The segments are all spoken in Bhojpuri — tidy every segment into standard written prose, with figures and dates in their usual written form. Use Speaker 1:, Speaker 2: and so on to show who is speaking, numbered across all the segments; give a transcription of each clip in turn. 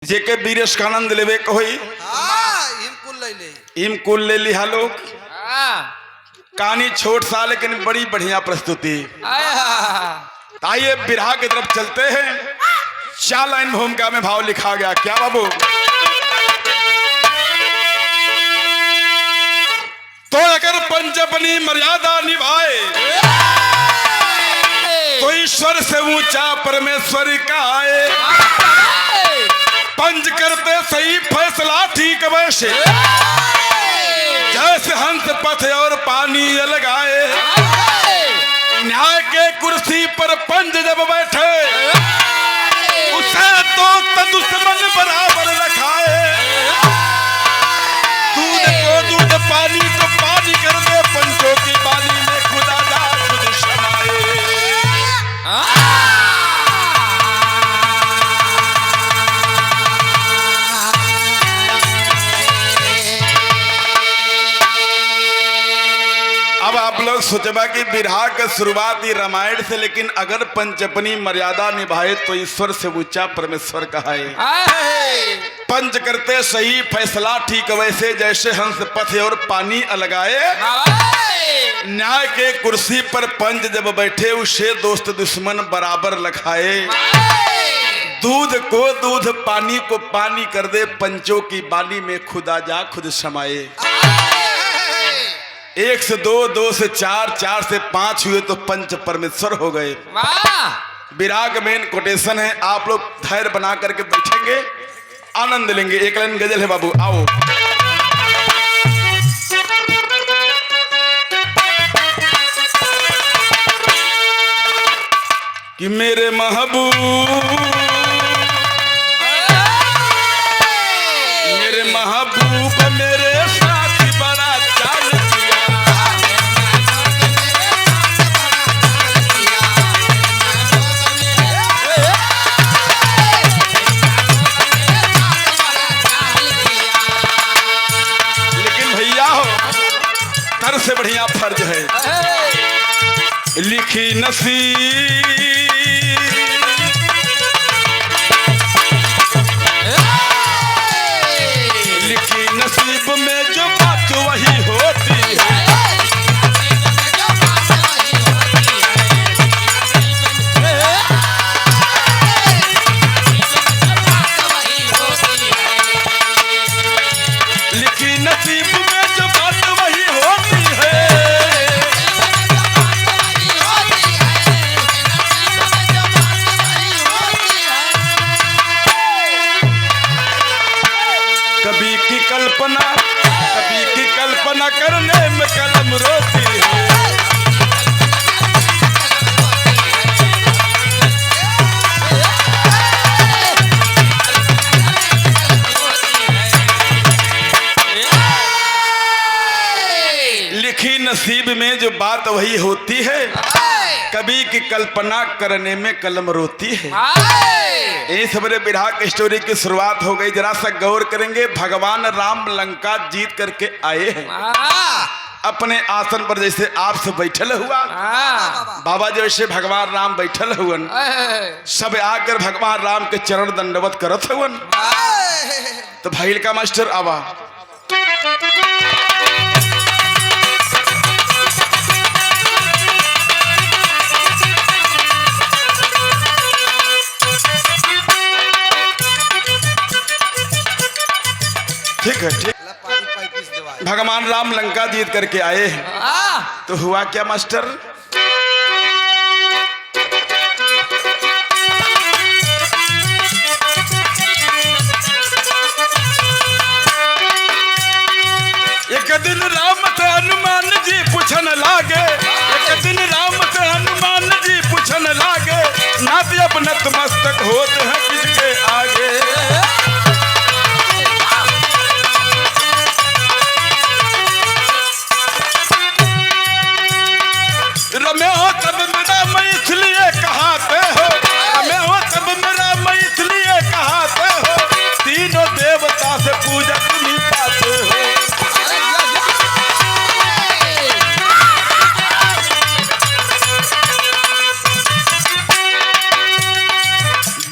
Speaker 1: जेके बीरेश का आनंद लेवे कोई इमकुल ले लिहा लोग कहानी छोट सा लेकिन बड़ी बढ़िया प्रस्तुति। आइए बिरहा की तरफ चलते हैं। 4 लाइन भूमिका में भाव लिखा गया क्या बाबू। तो अगर पंच अपनी मर्यादा निभाए तो ईश्वर से ऊंचा परमेश्वर का आए। पंच करते सही फैसला ठीक वैसे जैसे हंस पथ और पानी लगाए। न्याय के कुर्सी पर पंच जब बैठे उसे दोस्त दुश्मन बराबर रखाए। दूध को दूध पानी को पानी कर दे पंचों की बानी में खुदा जा खुद समाए। अब आप लोग सोचबा कि बिरहा का शुरुआत ही रामायण से, लेकिन अगर पंच अपनी मर्यादा निभाए तो ईश्वर से ऊंचा परमेश्वर कहाए। पंच करते सही फैसला ठीक वैसे जैसे हंस पथ और पानी अलगाए। न्याय के कुर्सी पर पंच जब बैठे उसे दोस्त दुश्मन बराबर लखाए। दूध को दूध पानी को पानी कर दे पंचों की बानी में खुदा जा खुद समाए। 1 से 2, 2 से 4, 4 से 5 हुए तो पंच परमेश्वर हो गए। विराग मेन कोटेशन है, आप लोग धैर्य बना करके बैठेंगे आनंद लेंगे। एक लाइन गजल है बाबू, आओ। कि मेरे महबूब मेरे साथी बड़ा चाल से बढ़िया फर्ज है। लिखी नसीब लिखी नसीब में जो बात वही होती है। लिखी नसीब में जो बात वही होती है। कभी की कल्पना करने में कलम रोती है। लिखी नसीब में जो बात वही होती है। कभी की कल्पना करने में कलम रोती है। यही सबरे बिरहा की स्टोरी की शुरुआत हो गई। जरा सा गौर करेंगे, भगवान राम लंका जीत करके आए हैं। अपने आसन पर जैसे आप सब बैठल हुआ बाबा जैसे भगवान राम बैठल हुवन, सब आकर भगवान राम के चरण दंडवत करत हुवन। तो भाई का मास्टर आवा ठीक है, ठीक। भगवान राम लंका जीत करके आए हैं। तो हुआ क्या मास्टर, एक दिन राम से हनुमान जी पूछन लागे। एक दिन राम से हनुमान जी पूछन लागे। नाथ अब नतमस्तक होते हैं किसके आगे। रमे हो तब मेरा मैं इसलिए कहाते हो। रमे हो तब मेरा मैं इसलिए कहाते हो। तीनों देवता से पूजा तुम्ही पाते हो।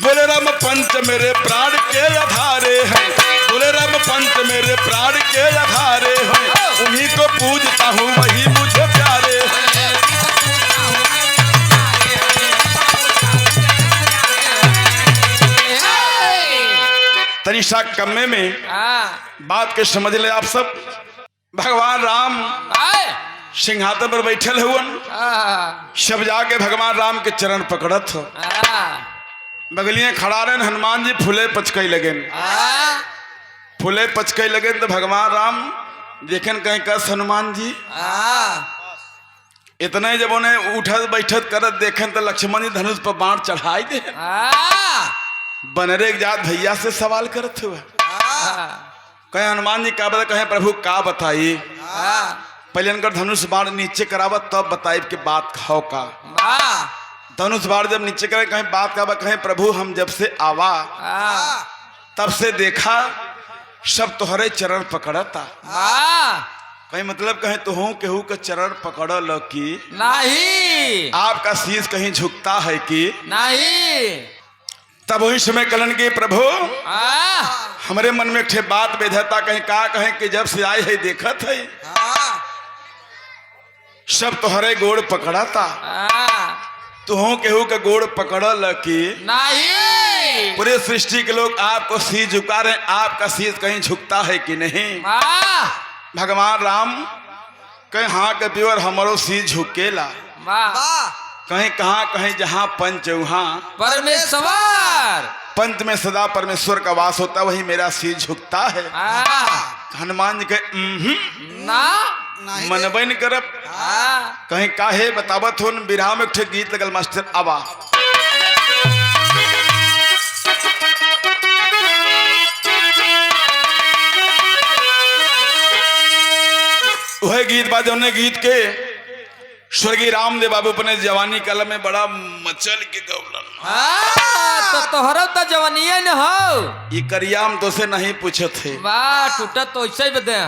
Speaker 1: बोले राम पंच मेरे प्राण के आधार। तनिषा कम्मे में बात के समझ ले आप सब। भगवान राम सिंहासन पर बैठल हुआ, सब जाके भगवान राम के चरण पकड़त हो। बगलियां खड़ा रहे हनुमान जी फूले पचकई लगे, फूले पचकई लगे तो भगवान राम देखें कहीं कस हनुमान जी इतने जब उन्हें उठत बैठत करत देखें तो लक्ष्मण जी धनुष पर बाण चढ़ाई दे। बनरे जात भैया से सवाल करत हुआ, कहे हनुमान जी का बता, कहे प्रभु का बताई, पहले इनका धनुष बाण नीचे करावत तब बताई के बात खाओ का। धनुष बाण जब नीचे करे कहीं बात का, कहे प्रभु हम जब से आवा तब से देखा सब तुहरे चरण पकड़ता। कहीं मतलब कहीं तो हूँ केहू के चरण पकड़ लो कि
Speaker 2: नहीं,
Speaker 1: आपका शीश कहीं झुकता है कि
Speaker 2: नहीं।
Speaker 1: तब वही समय कलन के प्रभु हमारे मन में एक बात बेधता, कहीं का कहें कि जब से आए है देखत है सब तुहरे गोड़ पकड़ाता, तो हूँ केहू का गोड़ पकड़ ल कि
Speaker 2: नहीं।
Speaker 1: पूरे सृष्टि के लोग आपको शीश झुका रहे, आपका शीश कहीं झुकता है कि नहीं। भगवान राम कहीं हाँ के प्योर हमारो शीश झुकेला, कहीं कहाँ कहीं जहाँ पंच वहाँ
Speaker 2: परमेश्वर,
Speaker 1: पंच में सदा परमेश्वर का वास होता, वही मेरा शीश झुकता है। हनुमान जी के
Speaker 2: ना
Speaker 1: मन बन करब कहीं काहे बतावत हो। बिरहा में एक गीत लगल मास्टर आवा, वह गीत बाद उन्हें गीत के स्वर्गीय रामदेव बाबू अपने जवानी काल में बड़ा मचल के गौलन।
Speaker 2: तो तोहरा तो जवानिया न हो,
Speaker 1: ये करियाम तो से नहीं पूछे थे,
Speaker 2: वाह टूटा तो ऐसे ही बदे।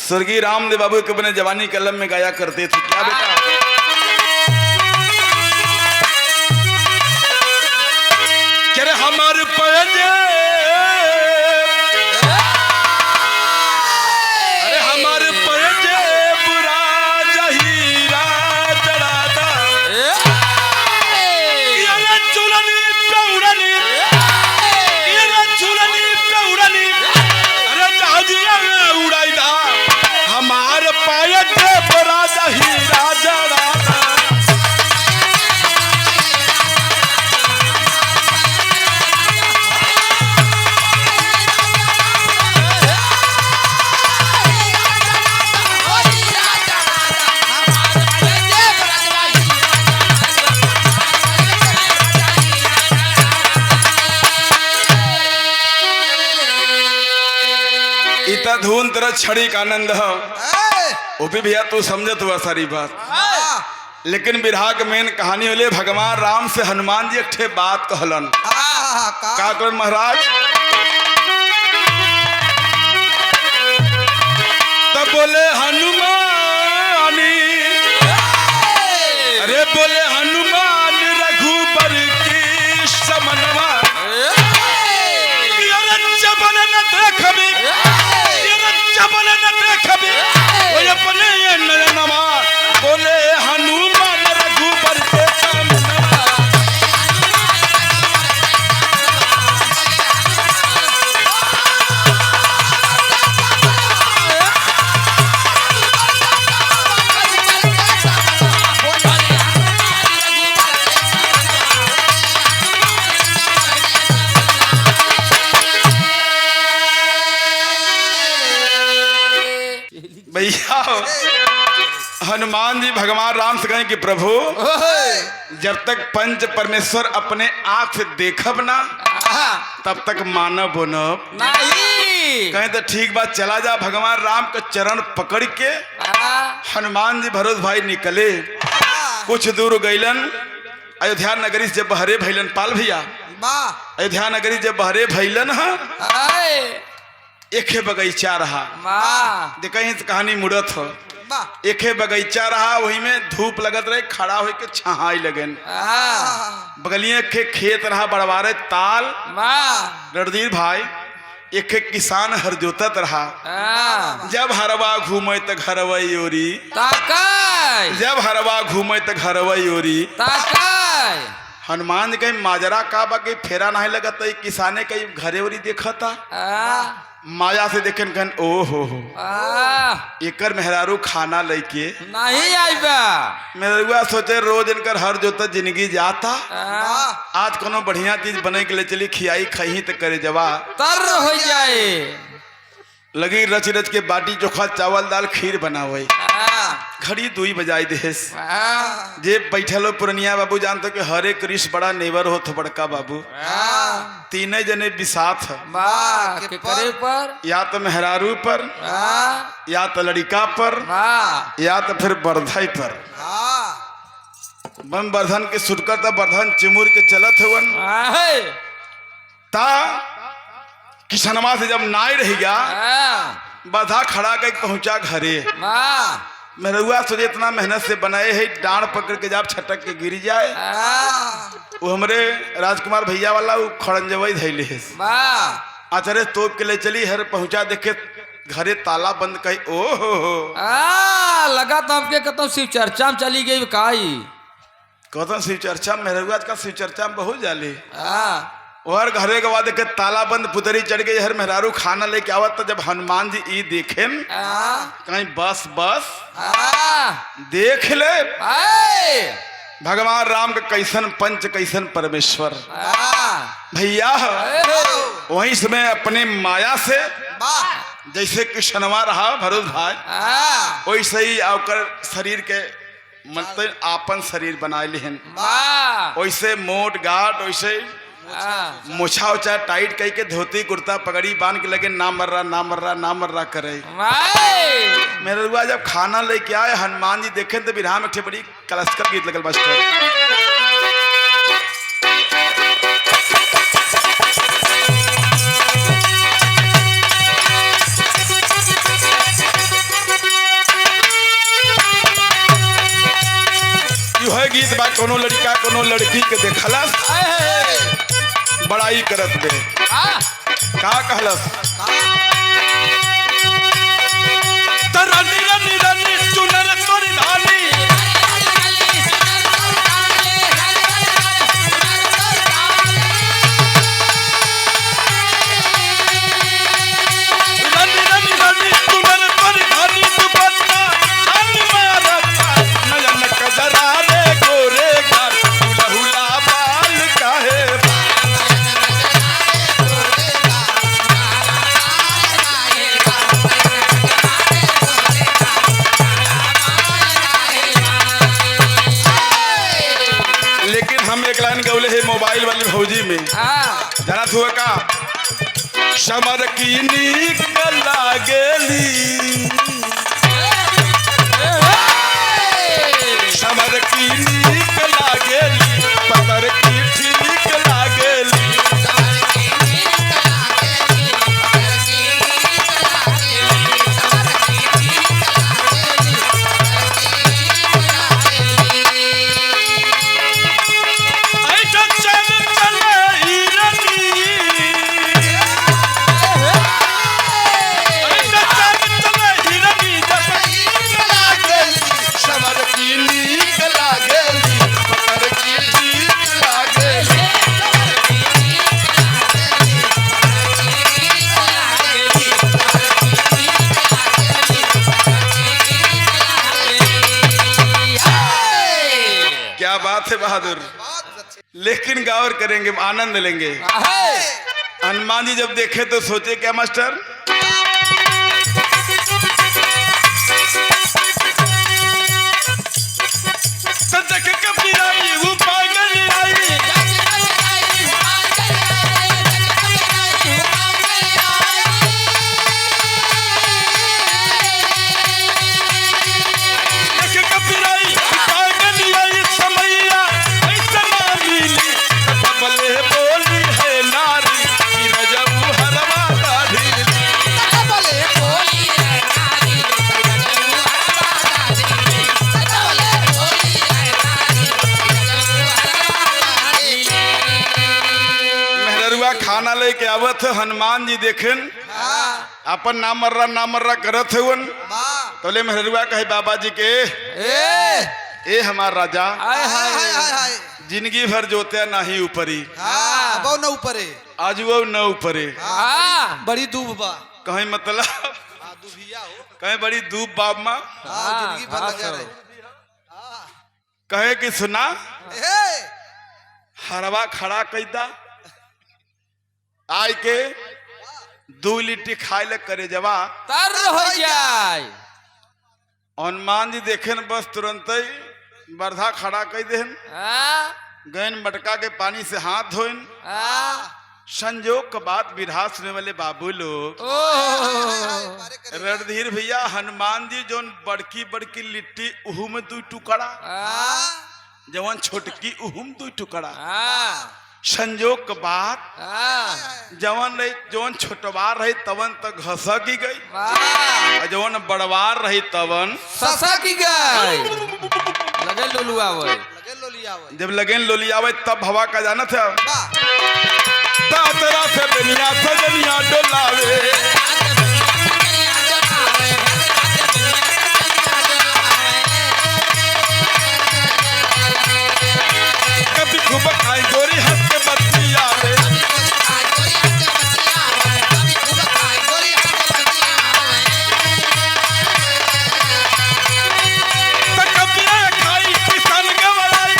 Speaker 1: स्वर्गीय रामदेव बाबू के अपने जवानी कलम में गाया करते थे क्या बेटा, करे हमारे पंजे, अरे हमारे पंजे बुरा जहीरा जड़ादा, ये चुलनी कौड़नी, ये चुलनी कौड़नी, अरे जहाजिया उड़ाईदा हमार पायत बड़ा हीरा जड़ाता। इतना धुन तेरा छड़ी का आनंद है, वो भी भैया तू समझत हुआ सारी बात, लेकिन बिरहा के मेन कहानी होले भगवान राम से हनुमान जी एक बात कहलन। का कहलन महाराज, तब बोले हनुमानी, अरे बोले हनुमान रघुबर की समनवा, जबल न देखबी, जबल न देखबी, वो अपने ये नरमा, बोले हनुमान रघुबर के समनवा। भैया हनुमान जी भगवान राम से कहें कि प्रभु जब तक पंच परमेश्वर अपने आंख से देखब ना तब तक मानव बनब
Speaker 2: नहीं।
Speaker 1: कहें तो ठीक बात, चला जा। भगवान राम का चरण पकड़ के हनुमान जी भरोस भाई निकले, कुछ दूर गईलन अयोध्या नगरी से जब बहरे भैलन, पाल भैया अयोध्या नगरी जब बहरे भैलन एक बगीचा रहा, देखा कहानी मुड़त हो, एक बगीचा रहा, वही में धूप लगत रहे, खड़ा हो के छहाई लगन, बगलिए के खेत रहा बड़वारे ताल रणधीर भाई, एक किसान हर जोतत रहा, जब हरवा घूमे तो घरवई ओरी, जब हरवा घूमे तो घरवई ओरी, हनुमान जी कहीं माजरा का बा कहीं फेरा नहीं लगत किसाने कहीं घरे वरी देखता माया से देखे कहन ओ हो एकर मेहरारू खाना लेके
Speaker 2: नहीं आईबा।
Speaker 1: मेहरुआ सोचे रोज इनकर हर जोता जिंदगी जाता आज कोनो बढ़िया चीज बने के लिए चली खियाई खही तो करे जवा
Speaker 2: तर हो जाए
Speaker 1: लगी रच रच के बाटी चोखा चावल दाल खीर बनावे घड़ी 2 बजाई देश जे बैठलो पुरनिया बाबू जानते कि हर एक रिश बड़ा नेवर हो बड़का बाबू तीने जने बिसाथ
Speaker 2: के करे पर
Speaker 1: या तो मेहरारू पर या तो लड़का पर या तो फिर बर्धई पर बम बर्धन के सुटकर था बर्धन चिमुर के चलत हुवन ता किसनमा से जब नाई रह गया बधा खड़ा कर पहुंचा घरे मेहरुआ सोचे इतना मेहनत से बनाए है डांड पकड़ के जब छटक के गिर जाए वो हमरे राजकुमार भैया वाला वो खड़ंजवई धैले है आचार्य तोप के ले चली हर पहुंचा देखे घरे ताला बंद कही ओ हो
Speaker 2: लगा तो हमके कहता शिव चर्चा में चली गई काई
Speaker 1: कहता शिव चर्चा मेहरुआ का शिव चर्चा में बहुत जाली और घरे के बाद ताला बंद पुतरी चढ़ गई हर मेहरारू खाना लेके आवत तो जब हनुमान जी ई देखे कहीं बस बस देख ले भगवान राम के कैसन पंच कैसन परमेश्वर भैया वहीं समय अपने माया से जैसे कृष्णवा रहा भरत भाई वैसे ही आकर शरीर के मतलब आपन शरीर बनाए लिहन वैसे मोट घाट वैसे मोछा उछा टाइट कही के धोती कुर्ता पगड़ी बांध के लगे ना मर रहा करे मेरे रुआ जब खाना लेके आए हनुमान जी देखे तो बिरहा में बड़ी कलस्कर गीत लगल मास्टर है गीत बा कोनो लड़का कोनो लड़की के देखलस बड़ाई करत बे का कहलस तरनी रनी रनी चुनर तोरी धानी रनी रनी रनी चुनर तोरी धानी दुपट्टा हन मारता नयन कजरा रे गोरे घर हुला बाल काहे लेकिन हम एक लाइन गौले है मोबाइल वाली भौजी में जाना हुआ का समर की नीक लागेली समर की नीक लागेली पतर की ठीक लागेली बात है बहादुर लेकिन गौर करेंगे आनंद लेंगे हनुमान जी जब देखे तो सोचे क्या मास्टर खाना लेके आवत हनुमान जी देखें अपन ना मर्रा करत हुन तो ले मेहरुआ कहे बाबा जी के ए हमार राजा जिंदगी भर जोते नाही ऊपरी
Speaker 3: हाँ बहु न ऊपरे
Speaker 1: आज वो न ऊपरे
Speaker 2: हाँ
Speaker 3: बड़ी दूब बा
Speaker 1: कहीं मतलब
Speaker 3: हाँ दुभिया हो
Speaker 1: कहीं बड़ी धूप बाप माँ
Speaker 3: हाँ जिंदगी भर
Speaker 2: हाँ,
Speaker 3: लगे
Speaker 2: सर।
Speaker 3: रहे
Speaker 1: कहे कि सुना
Speaker 3: ए,
Speaker 1: हरवा खड़ा कैदा आय के 2 लिट्टी खाए ले करे जवा
Speaker 2: तर हो जाए
Speaker 1: हनुमान जी देखे न बस तुरंत ही बरधा खड़ा कर देन
Speaker 2: हाँ
Speaker 1: गैन मटका के पानी से हाथ धोइन
Speaker 2: हाँ
Speaker 1: संजोग के बाद विरहा सुने वाले बाबू लोग
Speaker 2: ओह
Speaker 1: रणधीर भैया हनुमान जी जोन बड़की बड़की लिट्टी उहू में 2 टुकड़ा
Speaker 2: हाँ
Speaker 1: जवन छोटकी उहू में 2 टुकड़ा
Speaker 2: हाँ
Speaker 1: संजोग के बाद
Speaker 2: हाँ
Speaker 1: जवन रही जवन छोटवार रही तवन तक घसा की गई
Speaker 2: वाह
Speaker 1: और जवन बड़वार रही तवन
Speaker 2: ससा की गई लगे लोलुआ वो
Speaker 3: लगे लोलिया वो
Speaker 1: जब लगेन लोलियावे तब हवा का जाना था
Speaker 3: वाह
Speaker 1: तातरा से दुनिया सजनिया डोलावे कभी खूब खाई गोरी हंस के बत्ती आवे तो कभी खाई किसान गवलाई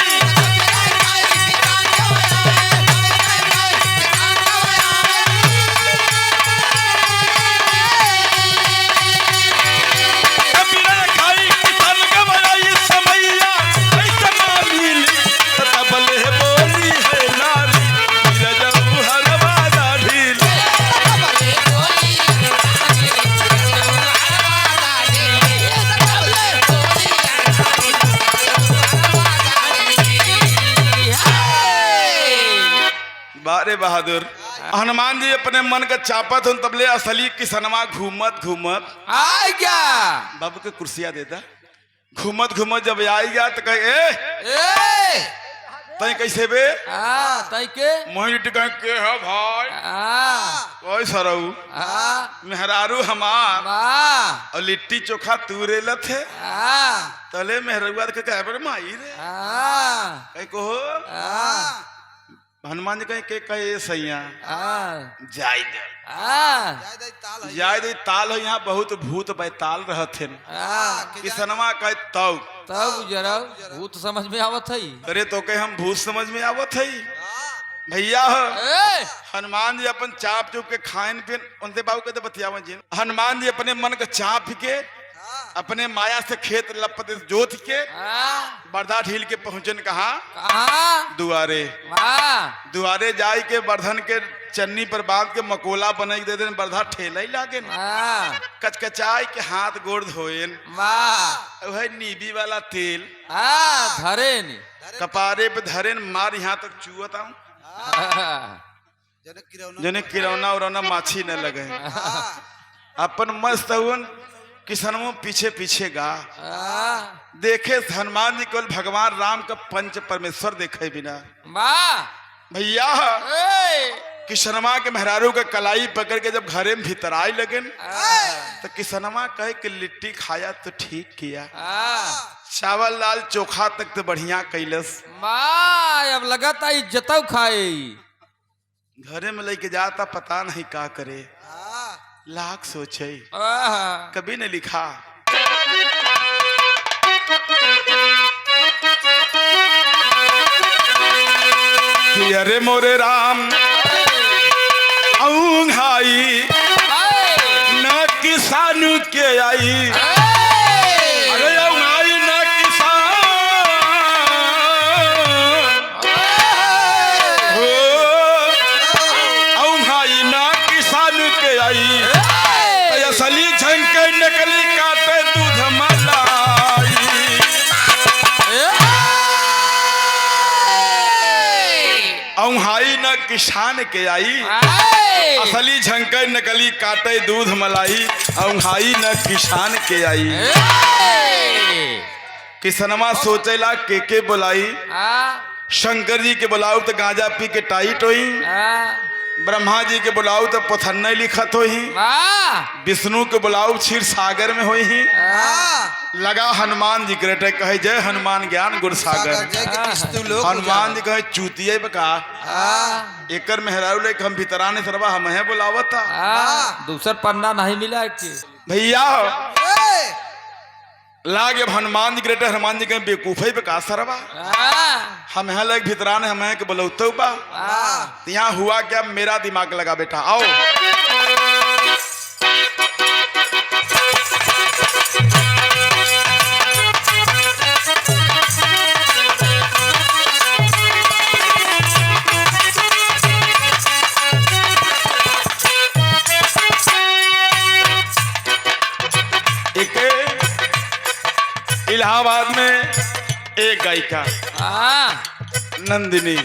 Speaker 1: कभी खाई किसान गवलाई समैया ऐसा ना मिली तबले बोली है नारी रजब हरवा ढील बारे बहादुर हनुमान जी अपने मन का चापत हूं तबले असली किसनवा घूमत घूमत
Speaker 2: आ गया
Speaker 1: बाबू के कुर्सिया देता घूमत घूमत जब आई गया तो कहे
Speaker 2: ए
Speaker 1: तई कैसे बे
Speaker 2: हाँ तई के
Speaker 1: मोहिनी टिका के है भाई
Speaker 2: हाँ
Speaker 1: ओए सरऊ
Speaker 2: हाँ
Speaker 1: मेहरारू हमार
Speaker 2: वाह
Speaker 1: और लिट्टी चोखा तू रेलत है
Speaker 2: हाँ
Speaker 1: तले मेहरुआ के कहे पर माई रे
Speaker 2: हाँ
Speaker 1: कहे को
Speaker 2: हाँ
Speaker 1: हनुमान जी कहे सैया
Speaker 2: हाँ
Speaker 1: जाय दे
Speaker 2: हाँ
Speaker 1: जाय दे ताल हो यहाँ बहुत भूत बैताल रहथिन
Speaker 2: हाँ
Speaker 1: किसनवा कहे तब
Speaker 2: तब जरा भूत समझ में आवत है
Speaker 1: अरे तो कहे हम भूत समझ में आवत है भैया हो
Speaker 2: ए
Speaker 1: हनुमान जी अपन चाप चुप के खान पिन उनसे बाबू कहते बतियावन जी हनुमान जी अपने मन का चाप के अपने माया से खेत लपत जोत के
Speaker 2: हाँ
Speaker 1: बरधा ढील के पहुंचन कहा
Speaker 2: कहाँ
Speaker 1: दुआरे
Speaker 2: वाह
Speaker 1: दुआरे जाय के बर्धन के चन्नी पर बांध के मकोला बना के दे देन बरधा ठेला ही लागे
Speaker 2: वाह
Speaker 1: कचकचाई के हाथ गोड़ धोएन
Speaker 2: वाह
Speaker 1: वह नीबी वाला तेल
Speaker 2: हाँ धरे नी
Speaker 1: कपारे पे धरेन मार यहाँ तक चुअत आऊं जने किरौना उरौना माछी न लगे अपन मस्त हुन किसनों पीछे पीछे गा देखे हनुमान जी केवल भगवान राम का पंच परमेश्वर देखे बिना
Speaker 2: वाह
Speaker 1: भैया किसनमा के मेहरारू का कलाई पकड़ के जब घरे में भीतर आई लगन तो किसनमा कहे कि लिट्टी खाया तो ठीक किया चावल दाल चोखा तक तो बढ़िया कैलस
Speaker 2: वाह अब लगता इज्जत खाए
Speaker 1: घरे में लेके जाता पता नहीं का करे लाख सोचे कभी ने लिखा कि अरे मोरे राम औंघाई न किसानु के आई अरे औंघाई न किसान हो औंघाई न किसानु के आई असली झंके नकली काटे दूध मलाई औंघाई न किसान के आई असली झंके नकली काटे दूध मलाई औंघाई न किसान के आई किसनमा सोचेला के बुलाई शंकर जी के बुलाऊ तो गांजा पी के टाइट होई ब्रह्मा जी के बुलाऊ तो पथन्ने लिखत हो ही, विष्णु के बुलाऊ क्षीर सागर में हो ही, लगा हनुमान जी करे कहे जय हनुमान ज्ञान गुण सागर,
Speaker 3: जय के विष्णु लोक
Speaker 1: हनुमान जी कहे चूतिये बका एकर मेहरारू ले हम भीतराने सरवा हम है बुलावता
Speaker 2: दूसर पन्ना नहीं मिला कि
Speaker 1: भैया
Speaker 3: ए,
Speaker 1: लागे अब हनुमान जी ग्रेटर हनुमान जी कहे बेकूफे बका सरवा हम है लग भीतराने हम है के बुलौतो बा यहाँ हुआ क्या मेरा दिमाग लगा बेटा आओ इलाहाबाद में एक गायिका नंदिनी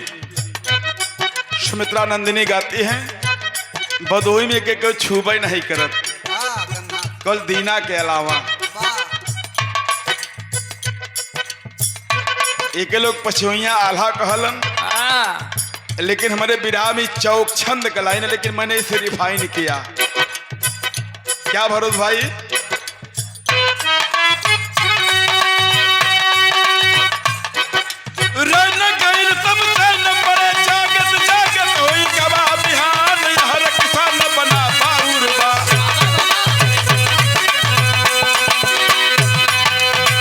Speaker 1: सुमित्रा नंदिनी गाती हैं भदोही में के कोई छूबे नहीं करत
Speaker 3: गन्ना
Speaker 1: कल दीना के अलावा एक लोग पछुइया आल्हा कहलन लेकिन हमारे विराह में चौक छंद कलाइन लेकिन मैंने इसे रिफाइन किया क्या भरोस भाई रन गइल तब चैन पड़े जागत जागत होई गवा बिहान हर किसान बना बाउर बा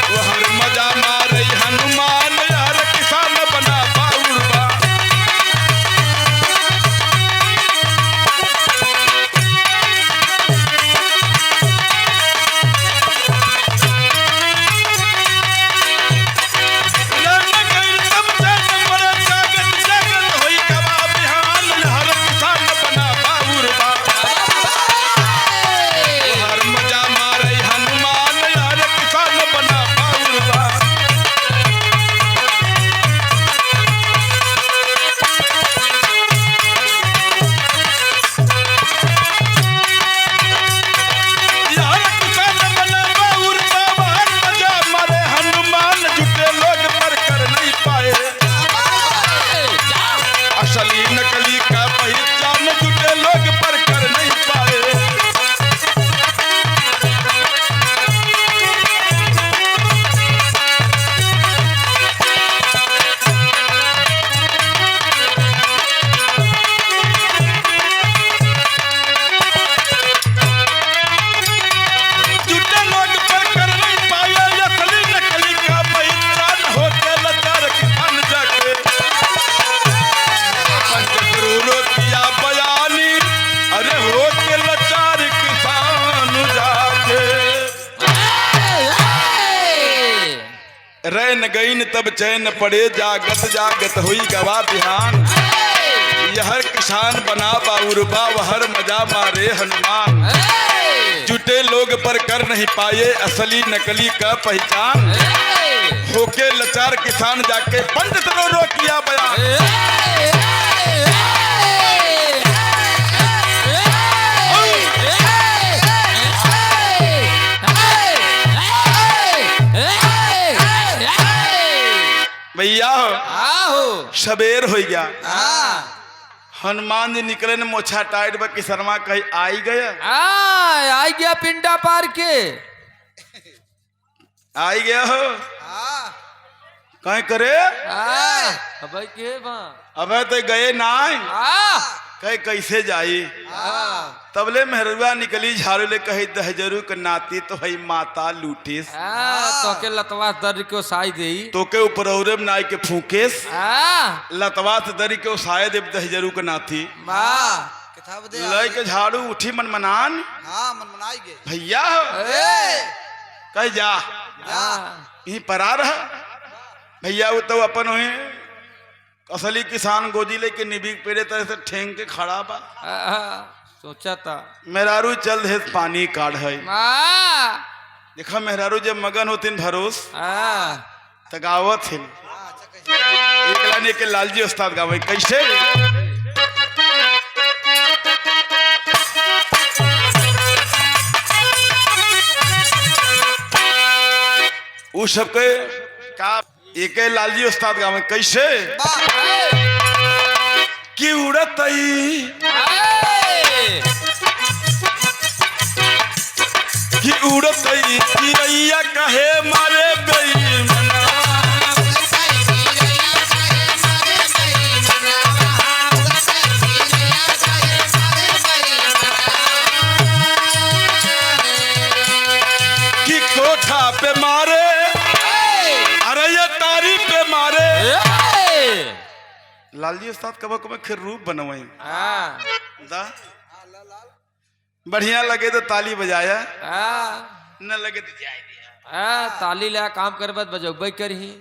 Speaker 1: वो हर मजा मारे हनुमान हर किसान बना बाउर बा रैन गईन तब चैन पड़े जागत जागत हुई गवा बिहान यहर किसान बना बाउरबा वहर मजा मारे हनुमान जुटे लोग पर कर नहीं पाए असली नकली का पहचान होके लाचार किसान जाके पंडित रो किया बयान भैया सबेर हो गया हनुमान जी निकले न मोछा टाइट बा किसरमा कहीं आई
Speaker 2: गया पिंडा पार के
Speaker 1: आई गया हो कहीं करे
Speaker 2: अबे के बा
Speaker 1: अबे तो गए ना कहे कैसे जाई तबले मेहरुआ निकली झाड़ू ले कही दहजरू के नाती तो है माता लूटिस
Speaker 2: तो के लतवा दर को साई दे
Speaker 1: तो के ऊपर औरे नाई के फूकेस लतवा से दरी के साय देव दहजरू के नाती
Speaker 3: किताब दे
Speaker 1: लय के झाड़ू उठी मनमनान
Speaker 3: हां मनमनाई गे
Speaker 1: भैया कह जा यहीं पर आ रहा भैया वो तो अपन हुए असली किसान गोदी लेके निबी पेड़े तरह से ठेंग के खड़ा बा
Speaker 2: सोचा था
Speaker 1: मेहरारू चल दे पानी काढ़ है देखा मेहरारू जब मगन होतिन भरोस त गावत हिन एक लाने के लालजी उस्ताद गावे कैसे उ सबके का एक लालजी उस्ताद गावे कैसे कि उड़त उड़त चिड़ैया कहे मारे बेईमानवा कि कोठा पे मारे अरे ये तारी पे मारे लालजी उस्ताद कब कब फिर रूप बनवाई दा बढ़िया लगे तो ताली बजाया न लगे तो जाए दिया
Speaker 2: ताली ला काम कर बस बजोबई करही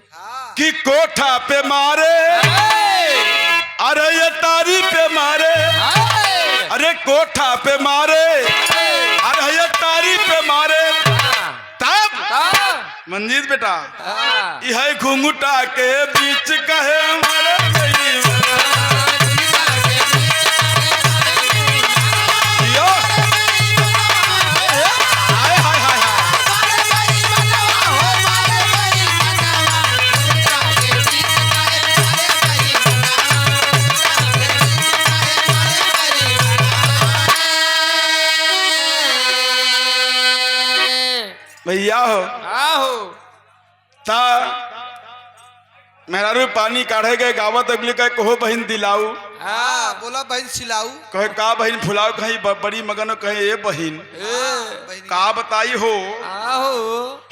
Speaker 1: कि कोठा पे मारे अरे ये तारी पे मारे अरे कोठा पे मारे अरे ये तारी पे मारे तब मंजीत बेटा यह घुंघटा के बीच कहे हमारे भैया हो ता मेहरारू पानी काढ़े गए गावत अगली कहे कहो बहन दिलाऊ
Speaker 3: बोला बहन सिलाऊ
Speaker 1: कहे का बहन फुलाऊ कहीं बड़ी मगन कहे ए बहन का बताई हो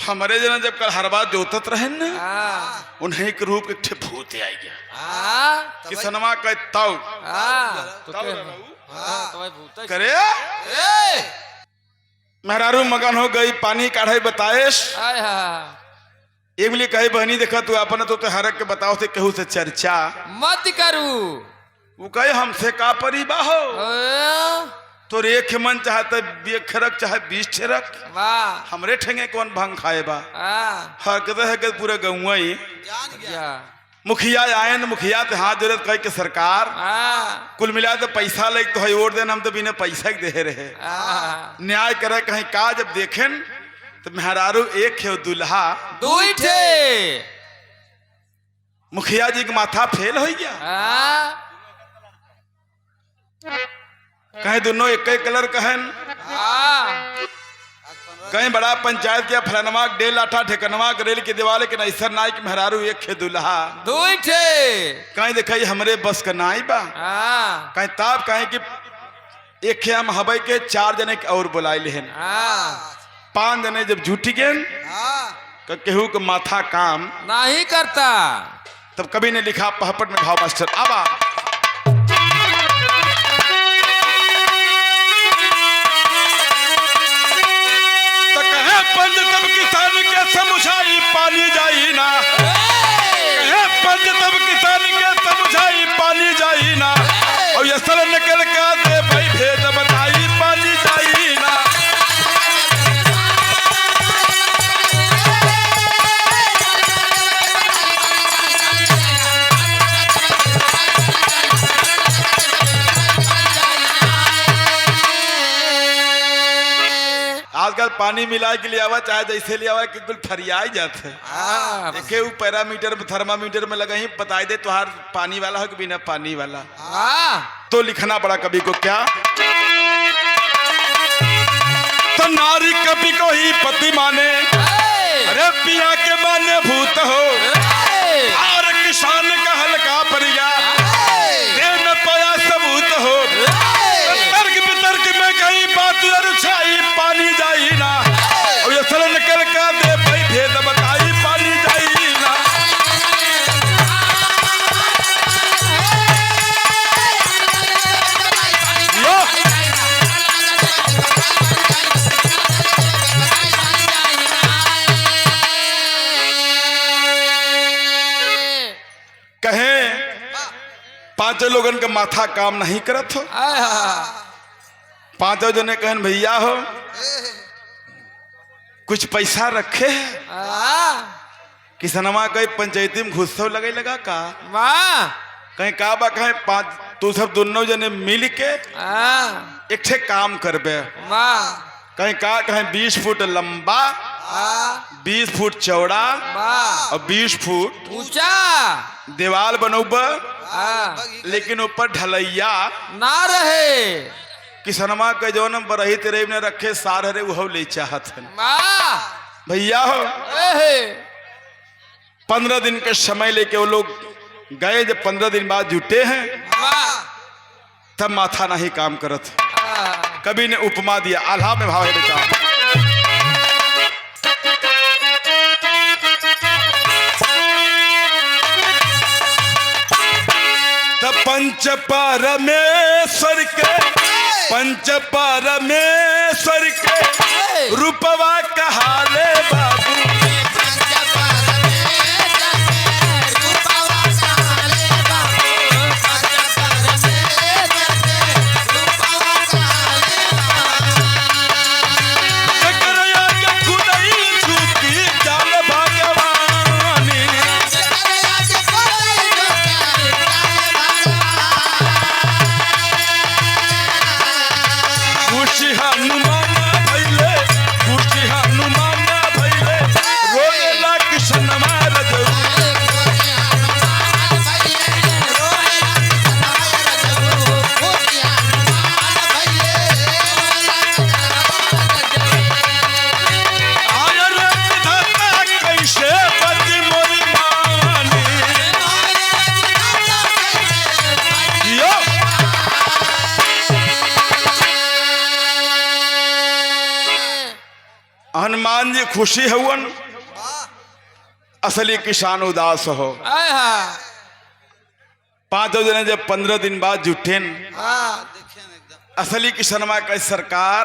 Speaker 1: हमारे जना जब कल हर बात जोतत रहे न उन्हें के रूप एक भूत आई गया किसनवा कहे ताऊ करे मेहरारू मगन हो गई पानी काढ़े बताएश एक बोली कही बहनी देखा तू अपन तो हरक के बताओ से कहू से चर्चा
Speaker 2: मत करू
Speaker 1: वो कहे हमसे का परी बाहो तो एक मन चाहते खरक चाहे 20 ठेरक हमरे ठेंगे कौन भंग खाए बा हर कहते है कि पूरे गौवा ही मुखिया आए न मुखिया तो हाथ जरूरत कह के सरकार कुल मिला तो पैसा लग तो है वोट देना हम तो बिना पैसा के दे रहे न्याय करे कहीं का जब देखें तो मेहरारू एक है दुल्हा
Speaker 2: दुई ठे
Speaker 1: मुखिया जी का माथा फेल हो गया कहीं दोनों एक ही कलर कहन कहीं बड़ा पंचायत के फलनवा डेल लाठा ठेकनवा गरेल के दिवाले के नैसर नाई के मेहरारू एक खे दुल्हा
Speaker 2: दुई ठे
Speaker 1: कहीं देखा हमरे बस का नाई बा कहीं ताब कहीं कि एक खे हम हबई के 4 जने के और बुलाए लेहन 5 जने जब झूठी गए केहू के माथा काम
Speaker 2: नहीं करता
Speaker 1: तब कभी ने लिखा पहपट में घाव मास्टर आबा पंज तब किसान के समझाई पानी जाई ना पंज तब किसान के समझाई पानी जाई ना और ये सर निकल का दे भाई भेद बताई पानी जाई ना आजकल पानी मिलाए के लिए आवा चाहे जैसे ले आवा कि कुल फरियाई जाते देखे वो पैरामीटर थर्मामीटर में लगा ही बता दे तुहार पानी वाला हो कि बिना पानी वाला तो लिखना पड़ा कभी को क्या तो नारी कभी को ही पति माने अरे पिया के माने भूत हो और किसान का हल्का परिया देर न पाया सबूत हो तर्क वितर्क में कहीं बात रुछाई पानी जाई ना और ये सरल निकल का दे भाई भेद बताई पानी जाई ना यो कहें 5 लोगन का माथा काम नहीं करत हो 5 जने कहन भैया हो कुछ पैसा रखे किसनवा कहीं पंचायती में घुस्सव लगे लगा का कहीं का बा कहीं 5 तू सब दोनों जने मिल के एक ठे काम करबे कहीं का कहीं 20 फुट लंबा 20 फुट चौड़ा और 20 फुट
Speaker 2: ऊंचा
Speaker 1: दीवार बनौब लेकिन ऊपर ढलैया
Speaker 2: ना रहे
Speaker 1: किसनमा के जो न बरही तेरे ने रखे सार हरे वो ले चाहत है
Speaker 2: वाह
Speaker 1: भैया हो।
Speaker 2: एहे
Speaker 1: 15 दिन के समय लेके वो लोग गए, जब 15 दिन बाद जुटे हैं
Speaker 2: वाह
Speaker 1: तब माथा नहीं काम करत।
Speaker 2: आ,
Speaker 1: कवि ने उपमा दिया, आल्हा में भाव है बेटा। तब पंच परमेश्वर के रूपवा कहाले बाबू। हनुमान जी खुशी हुवन, असली किसान उदास हो।
Speaker 2: आहा
Speaker 1: 5 दिन जब 15 दिन बाद जुटे
Speaker 3: देखे एकदम
Speaker 1: असली किसनमा का सरकार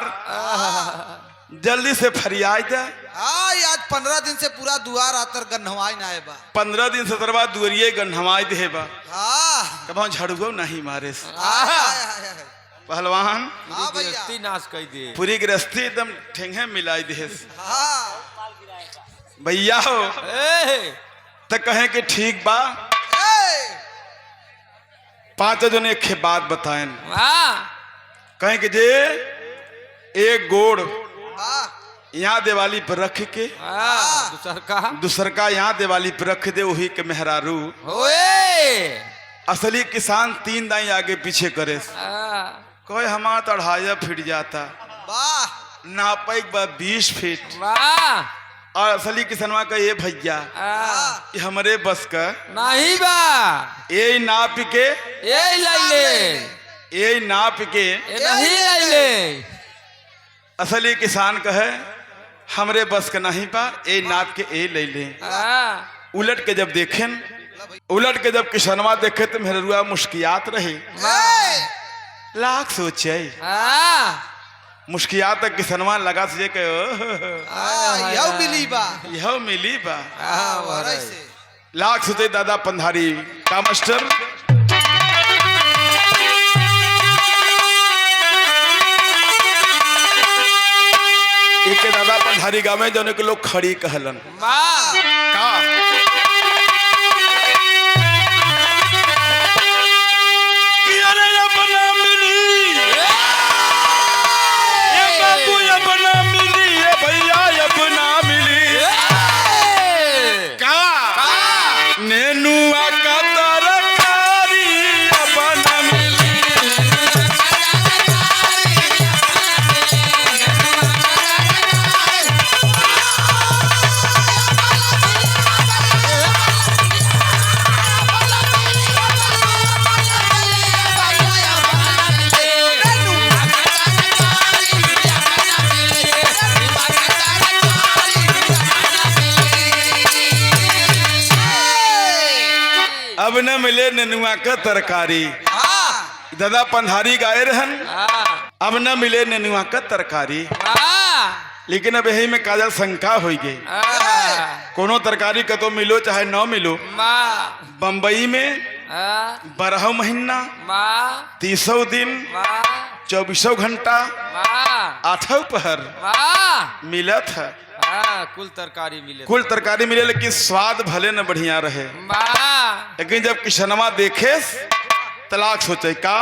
Speaker 1: जल्दी से फरियाद दे।
Speaker 3: आज 15 दिन से पूरा दुआर आतर गन्हवाई ना है बा।
Speaker 1: 15 दिन से तरवा दुरिये गन्हवाई दे बा।
Speaker 3: हाँ
Speaker 1: कब झड़ुगो नहीं मारे से
Speaker 3: हाँ
Speaker 1: पहलवान
Speaker 3: भैया
Speaker 2: गृहस्थी नाश कर दे
Speaker 1: पूरी गृहस्थी एकदम ठेंगे मिलाई दे
Speaker 3: हाँ
Speaker 1: भैया हो।
Speaker 2: एहे
Speaker 1: तो कहे कि ठीक बा। 5 जन एक बात बताएं,
Speaker 2: वाह
Speaker 1: कहें कि जे एक गोड़
Speaker 3: हाँ
Speaker 1: यहाँ दिवाली पर रख के दूसर का यहाँ दिवाली पर रख दे, वही के मेहरारू
Speaker 2: होए
Speaker 1: असली किसान 3 दाई आगे पीछे करे। कोई हमारा तो 2.5 फीट जाता,
Speaker 3: वाह
Speaker 1: नापा एक बार 20 फीट।
Speaker 2: वाह
Speaker 1: और असली किसनवा का ये भैया ये हमारे बस का
Speaker 2: नहीं बा
Speaker 1: ये नाप के
Speaker 2: ये ले
Speaker 1: ये नाप के
Speaker 2: ये नहीं ले
Speaker 1: असली किसान कहे हमरे बस का नहीं बा, ये नाप के ये ले ले। उलट के जब देखें, उलट के जब किसनवा देखे तो मेहरुआ मुस्कियात रहे। लाख सोचे मुस्कियात तक किसनवा लगा सोचे के
Speaker 3: यह मिली बा
Speaker 1: यह मिली बा।
Speaker 3: वरई से
Speaker 1: लाख सोचे दादा पंधारी का मास्टर एक दादा पंधारी गाँव में जोने के लोग खड़ी कहलन का अब न मिले नेनुआ का तरकारी। दादा पंधारी गाय रहन, अब न मिले नेनुआ का तरकारी। लेकिन अब यही में काजल शंका हो गई, कोनो तरकारी का तो मिलो चाहे न मिलो। बम्बई में 12 महीना 30 दिन 24 घंटा 8 पहर मिलत है।
Speaker 2: कुल तरकारी मिले,
Speaker 1: कुल तरकारी मिले, लेकिन स्वाद भले न बढ़िया रहे। लेकिन जब किसनवा देखे तलाक सोचे का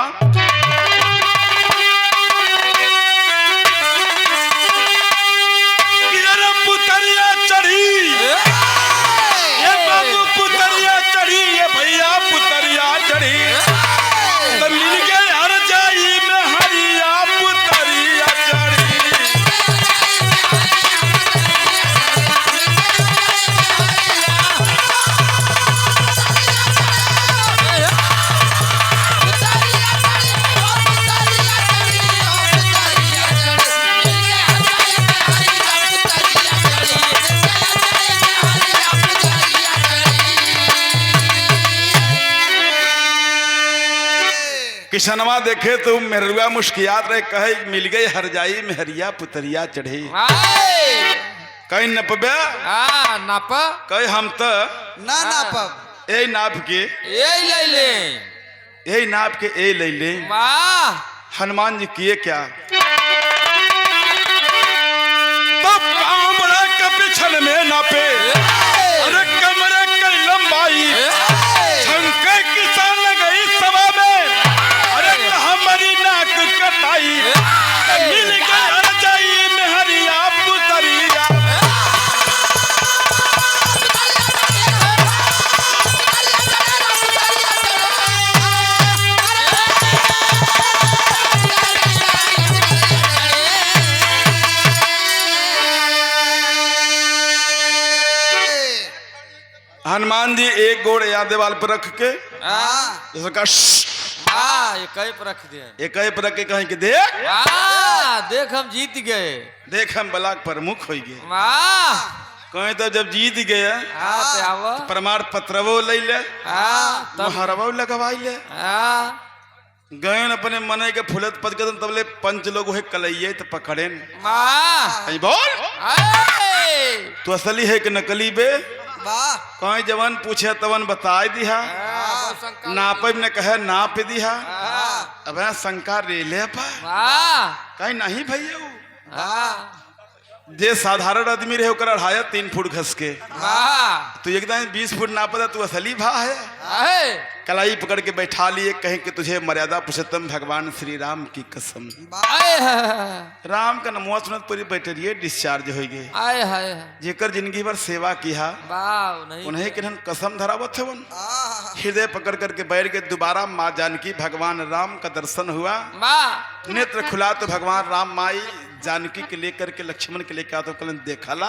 Speaker 1: पुतरिया चढ़ी, ये बाबू पुतरिया चढ़ी, ये भैया पुतरिया चढ़ी, तो मिल के हर जाई में हरिया पुतरिया किशनवा देखे तो मेहरुआ मुस्कियात रहे, कहे मिल गई हरजाई मेहरिया पुतरिया चढ़े। कहीं नपबे
Speaker 2: नाप
Speaker 1: कहे हम तो
Speaker 3: ना नापब
Speaker 1: ए नाप के
Speaker 2: यही ले ले
Speaker 1: यही नाप के ए ले ले।
Speaker 2: वाह
Speaker 1: हनुमान जी किए क्या, तब कामड़ा के पिछन में नापे, अरे कमरे की लंबाई छंके किसान गई सभा में, अरे हमारी नाक कटाई मिल गई हरजाई मेहरिया पुतरिया। हनुमान जी एक गोड़ या दीवार पर रख के जैसे का
Speaker 2: ये कई पर रख दिए।
Speaker 1: एक पर रख के कहें कि देख
Speaker 2: देख हम जीत गए,
Speaker 1: देख हम बलाक प्रमुख हो गए।
Speaker 2: वाह
Speaker 1: कहें तो जब जीत गए प्रमाण पत्रवो ले ले मुहरवो लगवाई ले गए अपने मने के फुलत पचकन तबले पंच लोग है कलइये तो पकड़े बोल तू असली है कि नकली बे।
Speaker 3: वाह
Speaker 1: कहीं जवन पूछे तवन बताए दिहा, नापे ने कहे नाप दिहा, अब शंका रे ले कहीं नहीं भैया जे साधारण आदमी रहे ओकर 2.5 फुट घस के तू एकदम 20 फुट नापदा, तू असली भा है। कलाई पकड़ के बैठा लिए, कहे कि तुझे मर्यादा पुरुषोत्तम भगवान श्री राम की कसम। राम का नमो सुनत पूरी बैटरिए डिस्चार्ज हो गए, जेकर जिंदगी भर सेवा किया उन्हें किन्हन कसम धरावत है। हृदय पकड़ करके बैठ के दोबारा माँ जानकी भगवान राम का दर्शन हुआ, नेत्र खुला तो भगवान राम माई जानकी के लेकर के लक्ष्मण के लेकर तो कल देखला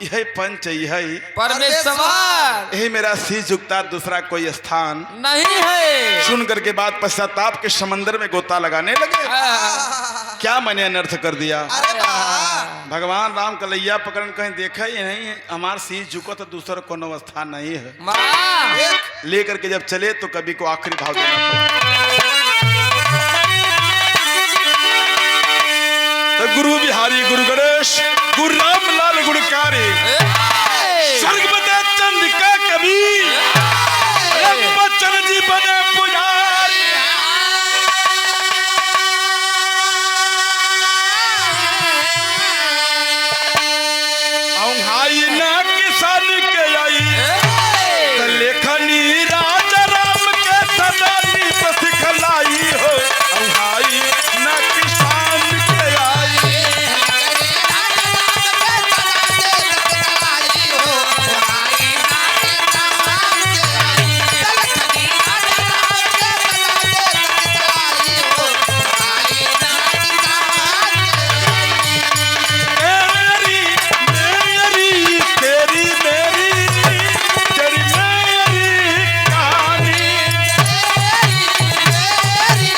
Speaker 1: यही पंच यही
Speaker 2: परमेश्वर,
Speaker 1: यही मेरा शीश झुकता, दूसरा कोई स्थान
Speaker 2: नहीं है।
Speaker 1: सुन करके बात पश्चाताप के समंदर में गोता लगाने लगे। क्या मैंने अनर्थ कर दिया।
Speaker 3: अरे वाह
Speaker 1: भगवान राम कलैया पकड़ कहीं देखा ही नहीं, हमार शीश झुको तो दूसरा कोनो स्थान नहीं है। लेकर के जब चले तो कभी को आखिरी भाव देना पड़ा। गुरु बिहारी गुरु गणेश गुरु रामलाल गुणकारी